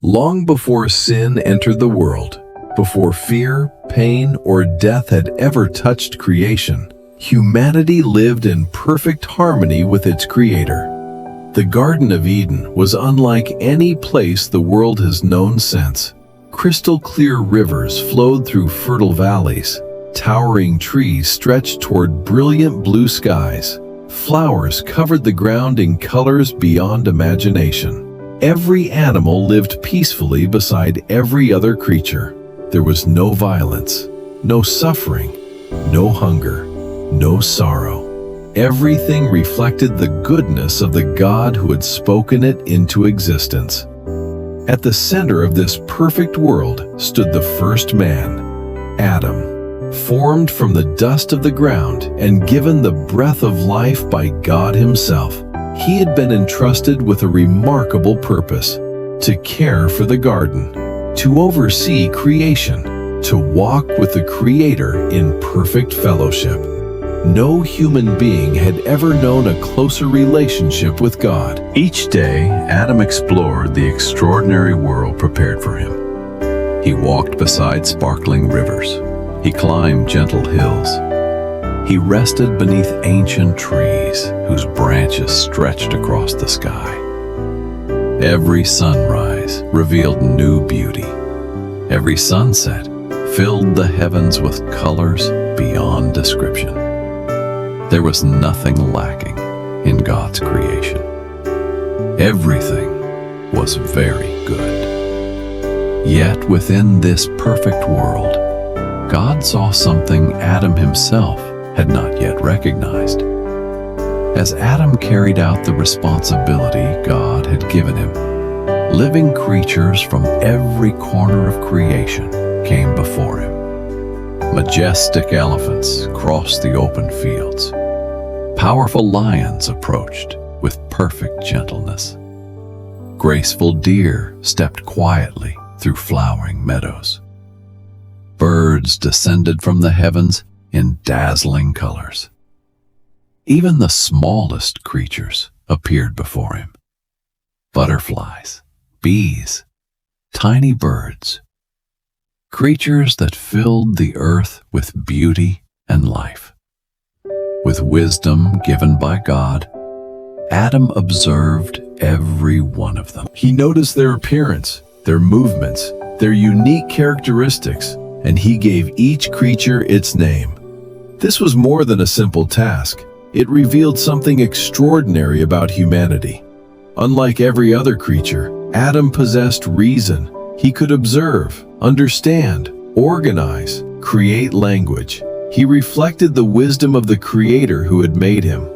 Long before sin entered the world, before fear, pain, or death had ever touched creation, humanity lived in perfect harmony with its Creator. The Garden of Eden was unlike any place the world has known since. Crystal-clear rivers flowed through fertile valleys. Towering trees stretched toward brilliant blue skies. Flowers covered the ground in colors beyond imagination. Every animal lived peacefully beside every other creature. There was no violence, no suffering, no hunger, no sorrow. Everything reflected the goodness of the God who had spoken it into existence. At the center of this perfect world stood the first man, Adam, formed from the dust of the ground and given the breath of life by God Himself. He had been entrusted with a remarkable purpose: to care for the garden, to oversee creation, to walk with the Creator in perfect fellowship. No human being had ever known a closer relationship with God. Each day, Adam explored the extraordinary world prepared for him. He walked beside sparkling rivers. He climbed gentle hills. He rested beneath ancient trees whose branches stretched across the sky. Every sunrise revealed new beauty. Every sunset filled the heavens with colors beyond description. There was nothing lacking in God's creation. Everything was very good. Yet within this perfect world, God saw something Adam himself had not yet recognized. As Adam carried out the responsibility God had given him, living creatures from every corner of creation came before him. Majestic elephants crossed the open fields. Powerful lions approached with perfect gentleness. Graceful deer stepped quietly through flowering meadows. Birds descended from the heavens in dazzling colors. Even the smallest creatures appeared before him. Butterflies, bees, tiny birds, creatures that filled the earth with beauty and life. With wisdom given by God, Adam observed every one of them. He noticed their appearance, their movements, their unique characteristics, and he gave each creature its name. This was more than a simple task. It revealed something extraordinary about humanity. Unlike every other creature, Adam possessed reason. He could observe, understand, organize, create language. He reflected the wisdom of the Creator who had made him.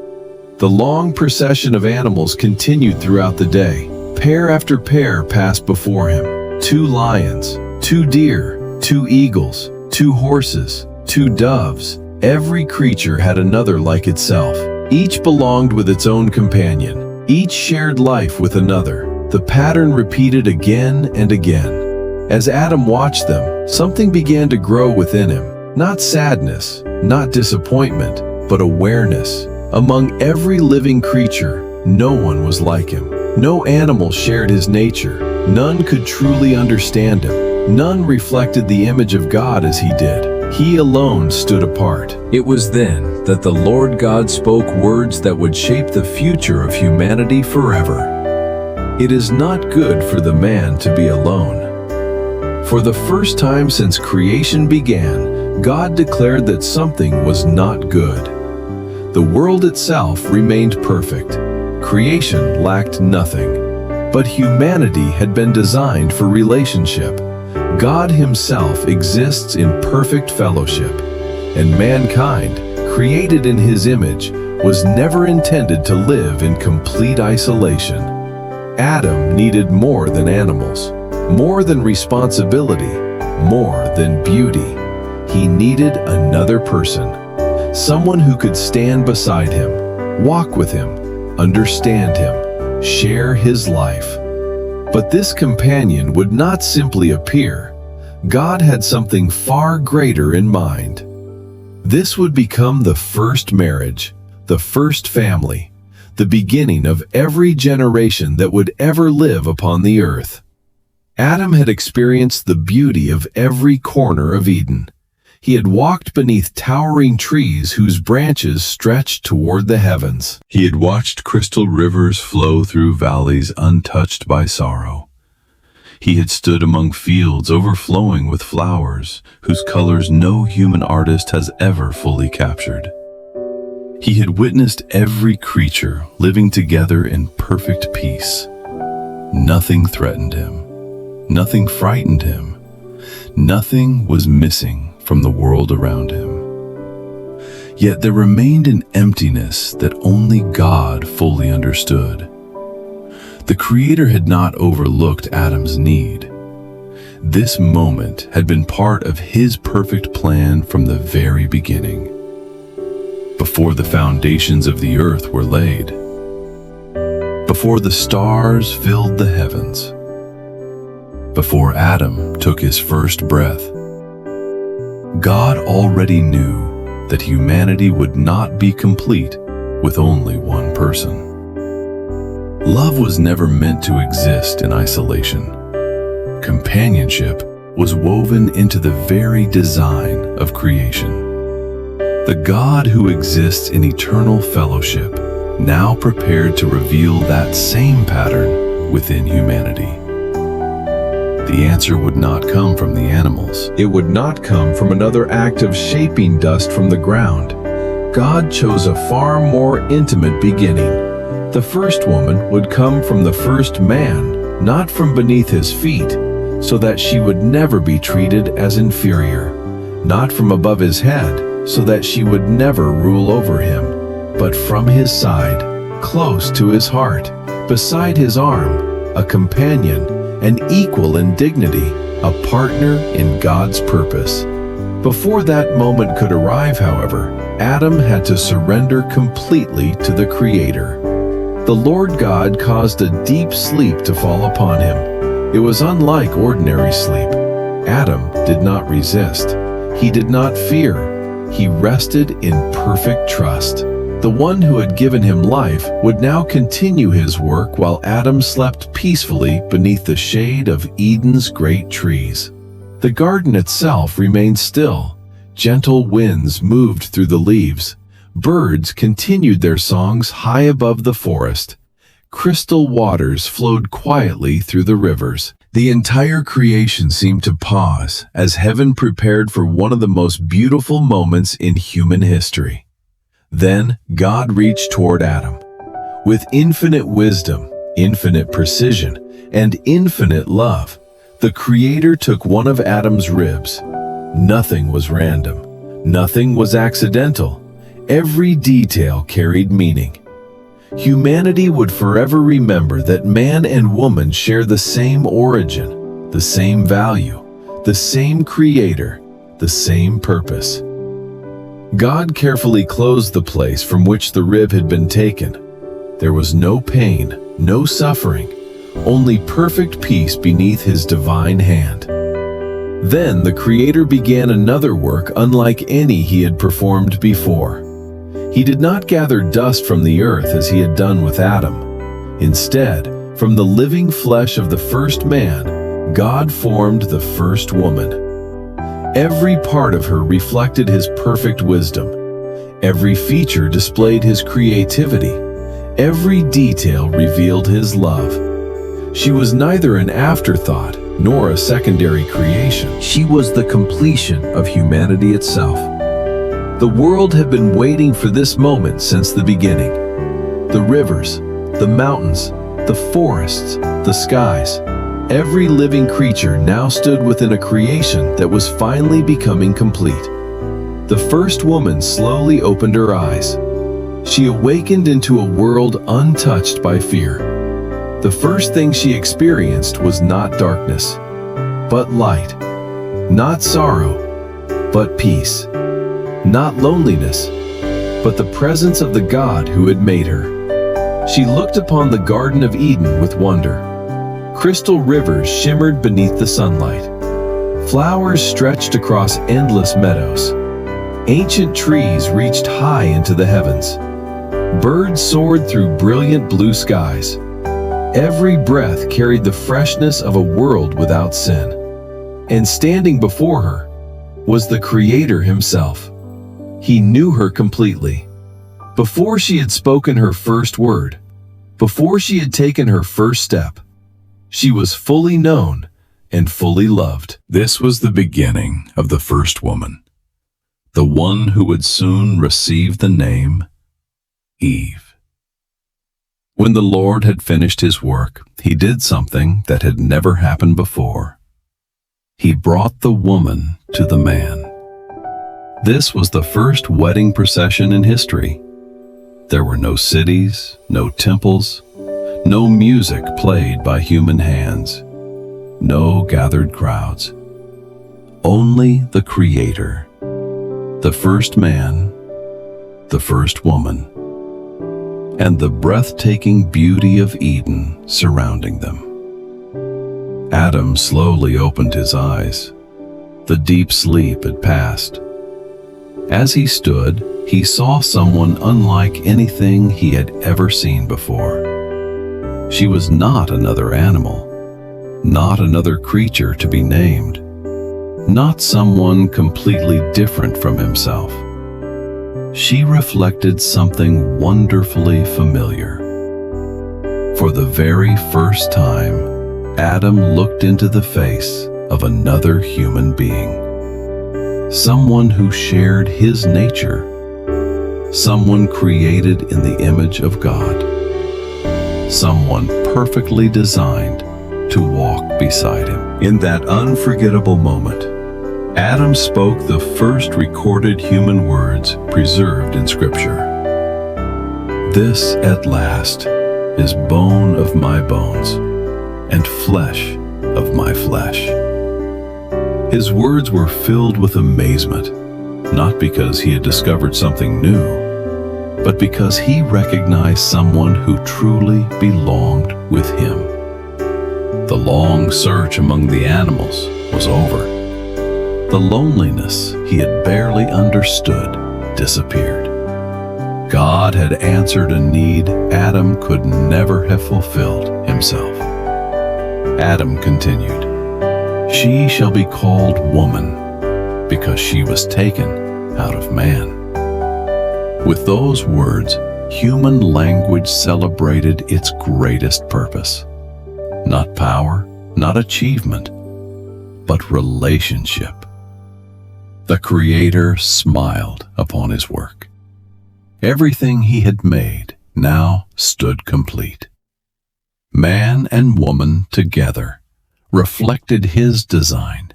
The long procession of animals continued throughout the day. Pair after pair passed before him. 2 lions, 2 deer, 2 eagles, 2 horses, 2 doves. Every creature had another like itself. Each belonged with its own companion. Each shared life with another. The pattern repeated again and again. As Adam watched them, something began to grow within him. Not sadness, not disappointment, but awareness. Among every living creature, no one was like him. No animal shared his nature. None could truly understand him. None reflected the image of God as he did. He alone stood apart. It was then that the Lord God spoke words that would shape the future of humanity forever. It is not good for the man to be alone. For the first time since creation began, God declared that something was not good. The world itself remained perfect. Creation lacked nothing. But humanity had been designed for relationship. God Himself exists in perfect fellowship, and mankind, created in His image, was never intended to live in complete isolation. Adam needed more than animals, more than responsibility, more than beauty. He needed another person, someone who could stand beside him, walk with him, understand him, share his life. But this companion would not simply appear. God had something far greater in mind. This would become the first marriage, the first family, the beginning of every generation that would ever live upon the earth. Adam had experienced the beauty of every corner of Eden. He had walked beneath towering trees whose branches stretched toward the heavens. He had watched crystal rivers flow through valleys untouched by sorrow. He had stood among fields overflowing with flowers whose colors no human artist has ever fully captured. He had witnessed every creature living together in perfect peace. Nothing threatened him. Nothing frightened him. Nothing was missing from the world around him. Yet there remained an emptiness that only God fully understood. The Creator had not overlooked Adam's need. This moment had been part of His perfect plan from the very beginning, before the foundations of the earth were laid, before the stars filled the heavens, before Adam took his first breath. God already knew that humanity would not be complete with only one person. Love was never meant to exist in isolation. Companionship was woven into the very design of creation. The God who exists in eternal fellowship now prepared to reveal that same pattern within humanity. The answer would not come from the animals. It would not come from another act of shaping dust from the ground. God chose a far more intimate beginning. The first woman would come from the first man, not from beneath his feet, so that she would never be treated as inferior, not from above his head, so that she would never rule over him, but from his side, close to his heart, beside his arm, a companion, an equal in dignity, a partner in God's purpose. Before that moment could arrive, however, Adam had to surrender completely to the Creator. The Lord God caused a deep sleep to fall upon him. It was unlike ordinary sleep. Adam did not resist. He did not fear. He rested in perfect trust. The one who had given him life would now continue his work while Adam slept peacefully beneath the shade of Eden's great trees. The garden itself remained still. Gentle winds moved through the leaves. Birds continued their songs high above the forest. Crystal waters flowed quietly through the rivers. The entire creation seemed to pause as heaven prepared for one of the most beautiful moments in human history. Then God reached toward Adam. With infinite wisdom, infinite precision, and infinite love, the Creator took one of Adam's ribs. Nothing was random. Nothing was accidental. Every detail carried meaning. Humanity would forever remember that man and woman share the same origin, the same value, the same Creator, the same purpose. God carefully closed the place from which the rib had been taken. There was no pain, no suffering, only perfect peace beneath His divine hand. Then the Creator began another work unlike any He had performed before. He did not gather dust from the earth as He had done with Adam. Instead, from the living flesh of the first man, God formed the first woman. Every part of her reflected His perfect wisdom. Every feature displayed His creativity. Every detail revealed His love. She was neither an afterthought nor a secondary creation. She was the completion of humanity itself. The world had been waiting for this moment since the beginning. The rivers, the mountains, the forests, the skies, every living creature now stood within a creation that was finally becoming complete. The first woman slowly opened her eyes. She awakened into a world untouched by fear. The first thing she experienced was not darkness, but light. Not sorrow, but peace. Not loneliness, but the presence of the God who had made her. She looked upon the Garden of Eden with wonder. Crystal rivers shimmered beneath the sunlight. Flowers stretched across endless meadows. Ancient trees reached high into the heavens. Birds soared through brilliant blue skies. Every breath carried the freshness of a world without sin. And standing before her was the Creator himself. He knew her completely. Before she had spoken her first word, before she had taken her first step, she was fully known and fully loved. This was the beginning of the first woman, the one who would soon receive the name Eve. When the Lord had finished his work, he did something that had never happened before. He brought the woman to the man. This was the first wedding procession in history. There were no cities, no temples, no music played by human hands, no gathered crowds. Only the Creator, the first man, the first woman, and the breathtaking beauty of Eden surrounding them. Adam slowly opened his eyes. The deep sleep had passed. As he stood, he saw someone unlike anything he had ever seen before. She was not another animal, not another creature to be named, not someone completely different from himself. She reflected something wonderfully familiar. For the very first time, Adam looked into the face of another human being. Someone who shared his nature. Someone created in the image of God. Someone perfectly designed to walk beside him. In that unforgettable moment, Adam spoke the first recorded human words preserved in Scripture. This at last is bone of my bones and flesh of my flesh. His words were filled with amazement, not because he had discovered something new, but because he recognized someone who truly belonged with him. The long search among the animals was over. The loneliness he had barely understood disappeared. God had answered a need Adam could never have fulfilled himself. Adam continued, "She shall be called woman, because she was taken out of man." With those words, human language celebrated its greatest purpose. Not power, not achievement, but relationship. The Creator smiled upon his work. Everything he had made now stood complete. Man and woman together reflected his design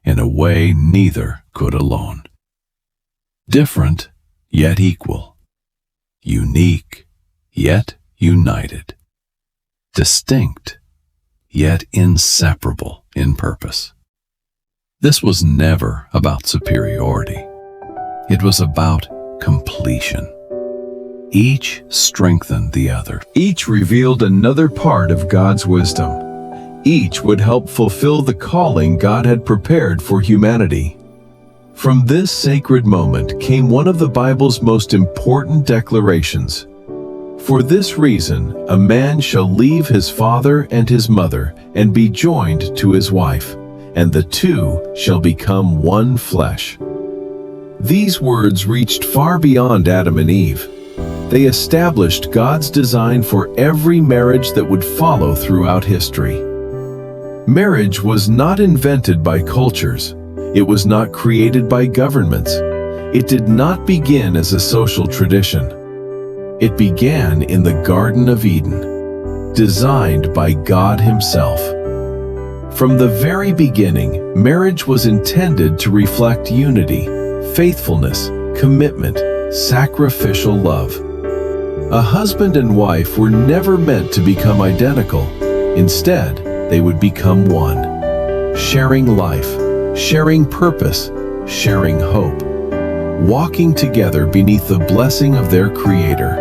in a way neither could alone. Different, yet equal. Unique, yet united. Distinct, yet inseparable in purpose. This was never about superiority. It was about completion. Each strengthened the other. Each revealed another part of God's wisdom. Each would help fulfill the calling God had prepared for humanity. From this sacred moment came one of the Bible's most important declarations. For this reason, a man shall leave his father and his mother and be joined to his wife, and the two shall become one flesh. These words reached far beyond Adam and Eve. They established God's design for every marriage that would follow throughout history. Marriage was not invented by cultures. It was not created by governments. It did not begin as a social tradition. It began in the Garden of Eden, designed by God Himself. From the very beginning, marriage was intended to reflect unity, faithfulness, commitment, sacrificial love. A husband and wife were never meant to become identical. Instead, they would become one, sharing life, sharing purpose, sharing hope, walking together beneath the blessing of their Creator.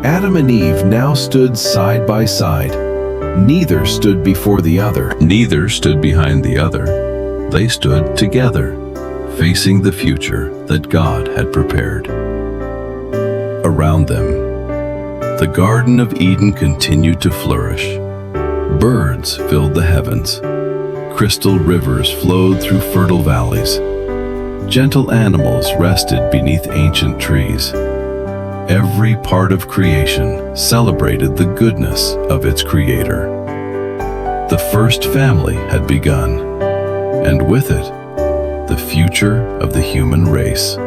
Adam and Eve now stood side by side. Neither stood before the other. Neither stood behind the other. They stood together, facing the future that God had prepared. Around them, the Garden of Eden continued to flourish. Birds filled the heavens. Crystal rivers flowed through fertile valleys. Gentle animals rested beneath ancient trees. Every part of creation celebrated the goodness of its creator. The first family had begun, and with it, the future of the human race.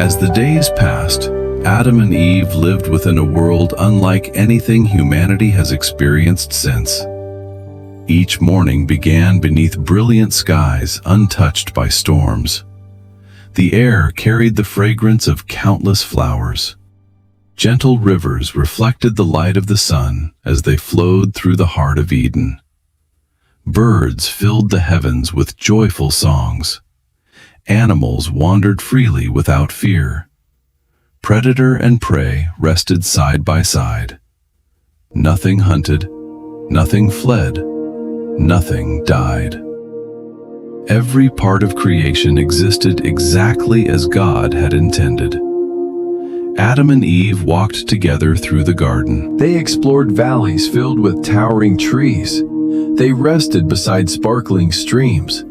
As the days passed, Adam and Eve lived within a world unlike anything humanity has experienced since. Each morning began beneath brilliant skies untouched by storms. The air carried the fragrance of countless flowers. Gentle rivers reflected the light of the sun as they flowed through the heart of Eden. Birds filled the heavens with joyful songs. Animals wandered freely without fear. Predator and prey rested side by side. Nothing hunted, nothing fled, nothing died. Every part of creation existed exactly as God had intended. Adam and Eve walked together through the garden. They explored valleys filled with towering trees. They rested beside sparkling streams.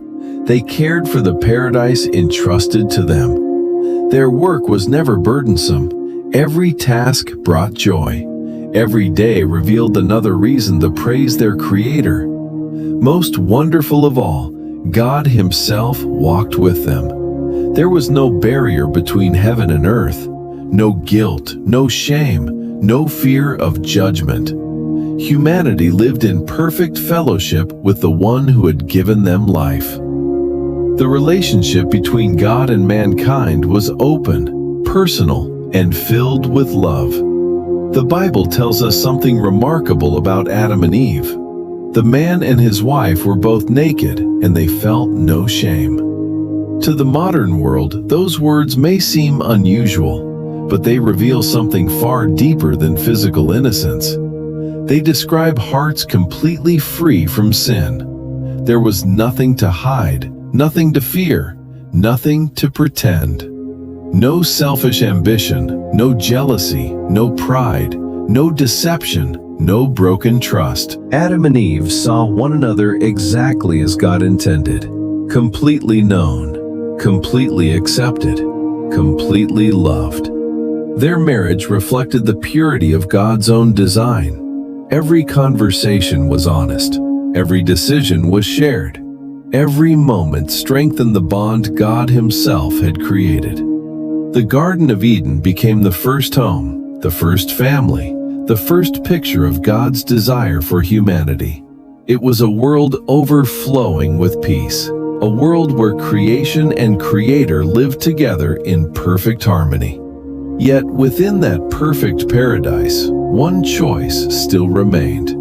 They cared for the paradise entrusted to them. Their work was never burdensome. Every task brought joy. Every day revealed another reason to praise their Creator. Most wonderful of all, God Himself walked with them. There was no barrier between heaven and earth, no guilt, no shame, no fear of judgment. Humanity lived in perfect fellowship with the one who had given them life. The relationship between God and mankind was open, personal, and filled with love. The Bible tells us something remarkable about Adam and Eve. The man and his wife were both naked, and they felt no shame. To the modern world, those words may seem unusual, but they reveal something far deeper than physical innocence. They describe hearts completely free from sin. There was nothing to hide, nothing to fear, nothing to pretend. No selfish ambition, no jealousy, no pride, no deception, no broken trust. Adam and Eve saw one another exactly as God intended, completely known, completely accepted, completely loved. Their marriage reflected the purity of God's own design. Every conversation was honest. Every decision was shared. Every moment strengthened the bond God Himself had created. The Garden of Eden became the first home, the first family, the first picture of God's desire for humanity. It was a world overflowing with peace, a world where creation and Creator lived together in perfect harmony. Yet within that perfect paradise, one choice still remained.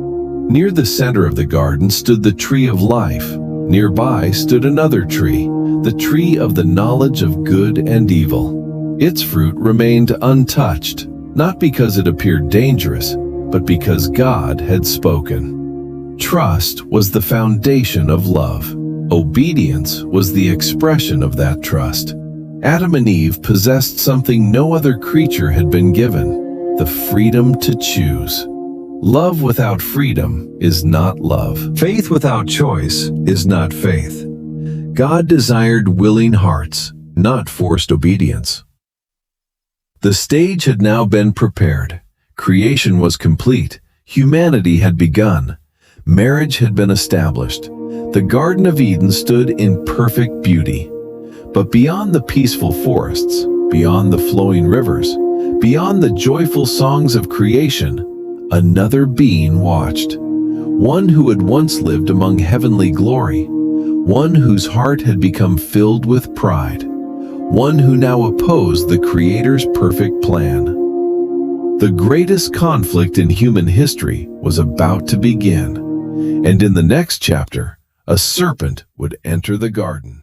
Near the center of the garden stood the tree of life. Nearby stood another tree, the tree of the knowledge of good and evil. Its fruit remained untouched, not because it appeared dangerous, but because God had spoken. Trust was the foundation of love. Obedience was the expression of that trust. Adam and Eve possessed something no other creature had been given: the freedom to choose. Love without freedom is not love. Faith without choice is not faith. God desired willing hearts, not forced obedience. The stage had now been prepared. Creation was complete. Humanity had begun. Marriage had been established. The Garden of Eden stood in perfect beauty. But beyond the peaceful forests, beyond the flowing rivers, beyond the joyful songs of creation, another being watched. One who had once lived among heavenly glory. One whose heart had become filled with pride. One who now opposed the Creator's perfect plan. The greatest conflict in human history was about to begin. And in the next chapter, a serpent would enter the garden.